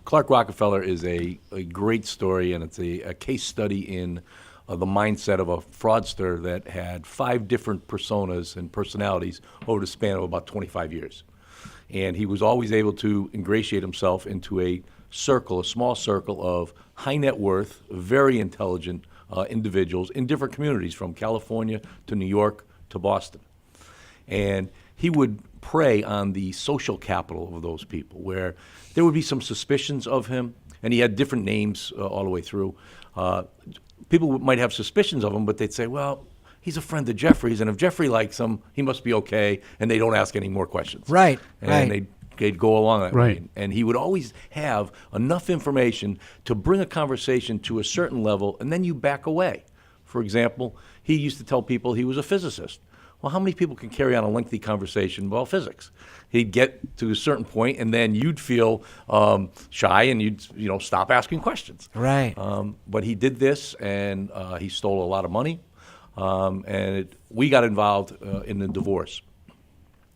Clark Rockefeller is a great story, and it's a case study in the mindset of a fraudster that had 5 different personas and personalities over the span of about 25 years. And he was always able to ingratiate himself into a small circle of high net worth, very intelligent individuals in different communities, from California to New York to Boston. And he would prey on the social capital of those people, where there would be some suspicions of him, and he had different names all the way through. People might have suspicions of him, but they'd say, well, he's a friend of Jeffrey's, and if Jeffrey likes him, he must be okay, and they don't ask any more questions. Right, and they'd go along that Right. way. And he would always have enough information to bring a conversation to a certain level, and then you back away. For example, he used to tell people he was a physicist. Well, how many people can carry on a lengthy conversation about physics? He'd get to a certain point, and then you'd feel shy, and you'd stop asking questions. Right. But he did this, and he stole a lot of money, we got involved in the divorce.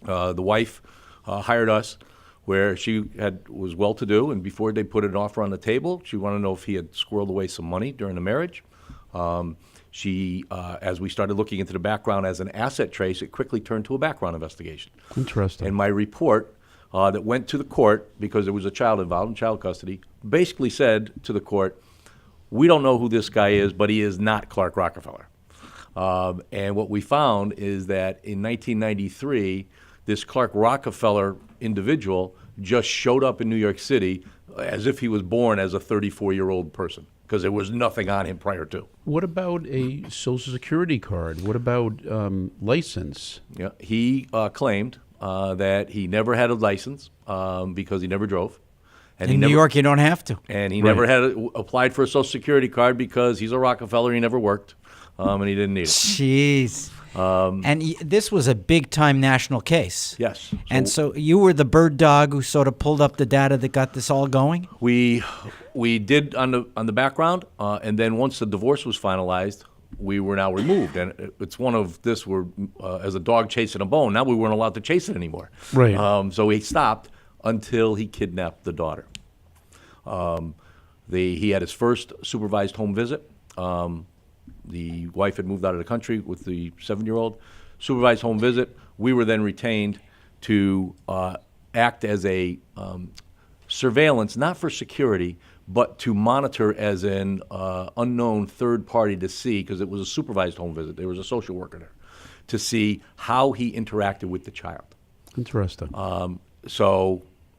The wife hired us, where she was well-to-do, and before they put an offer on the table, she wanted to know if he had squirreled away some money during the marriage. As we started looking into the background as an asset trace, it quickly turned to a background investigation. Interesting. And my report that went to the court, because there was a child involved in child custody, basically said to the court, we don't know who this guy is, but he is not Clark Rockefeller. And what we found is that in 1993, this Clark Rockefeller individual just showed up in New York City as if he was born as a 34-year-old person, because there was nothing on him prior to. What about a Social Security card? What about license? Yeah, he claimed that he never had a license because he never drove. And In New York, you don't have to. And he Right. never had applied for a Social Security card because he's a Rockefeller. He never worked, and he didn't need it. Jeez. This was a big-time national case. Yes. And so you were the bird dog who sort of pulled up the data that got this all going? We did on the background, and then once the divorce was finalized, we were now removed. And it's one of this, we're as a dog chasing a bone. Now we weren't allowed to chase it anymore. Right. So he stopped until he kidnapped the daughter. He had his first supervised home visit. The wife had moved out of the country with the 7-year-old. Supervised home visit. We were then retained to act as a surveillance, not for security, but to monitor as an unknown third party to see, because it was a supervised home visit. There was a social worker there, to see how he interacted with the child. Interesting.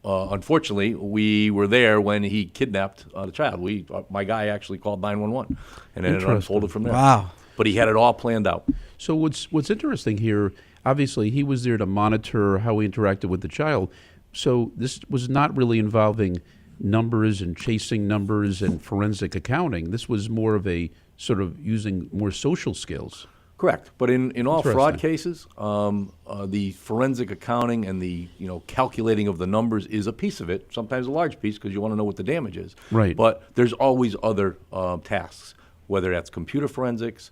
Unfortunately, we were there when he kidnapped the child. My guy actually called 911, and then it Interesting. unfolded from there. Wow. But he had it all planned out. So what's interesting here, obviously he was there to monitor how he interacted with the child. So this was not really involving numbers and chasing numbers and forensic accounting. This was more of a sort of using more social skills. Correct. But in all fraud Interesting. cases, the forensic accounting and the calculating of the numbers is a piece of it, sometimes a large piece, because you want to know what the damage is. Right. But there's always other tasks, whether that's computer forensics,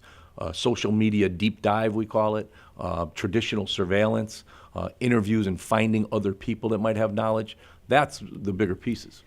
social media deep dive, we call it, traditional surveillance, interviews and finding other people that might have knowledge. That's the bigger pieces.